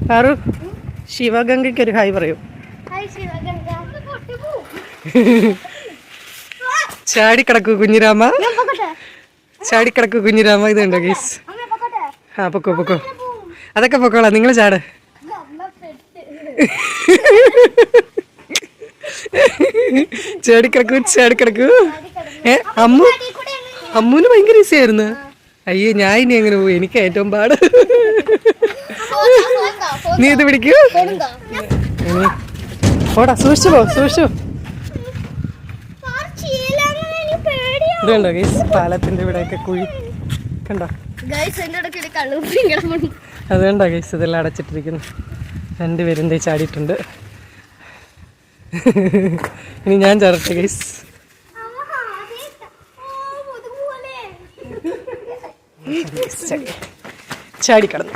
പാറു ശിവഗംഗയ്ക്ക് ഒരു ഹായ് പറയൂ. ചാടിക്കിടക്കൂ കുഞ്ഞിരാമ, ചാടിക്കിടക്കൂ കുഞ്ഞിരാമ. ഇതുണ്ടോ ഗീസ്? ആ പൊക്കോ പൊക്കോ, അതൊക്കെ പൊക്കോളാം, നിങ്ങൾ ചാട്. ചാടിക്കിടക്കൂ ചാടിക്കിടക്കൂ. അമ്മൂന് ഭയങ്കര ഈസി ആയിരുന്നു. അയ്യോ ഞാൻ ഇനി എങ്ങനെ പോകും, എനിക്ക് ഏറ്റവും പാട്. നീ ഇത് പിടിക്കൂ. ഓടാ, സൂക്ഷിച്ചു പോ, സൂക്ഷിച്ചു. ഇതുണ്ടോ ഗൈസ്, പാലത്തിന്റെ ഇവിടെയൊക്കെ കുഴി കണ്ടോ? അതുകൊണ്ടോ ഗൈസ് ഇതെല്ലാം അടച്ചിട്ടിരിക്കുന്നു. രണ്ടുപേരും ദേ ചാടിയിട്ടുണ്ട്. ഇനി ഞാൻ ചാടട്ടെ ഗൈസ്. ചാടി കടന്നു.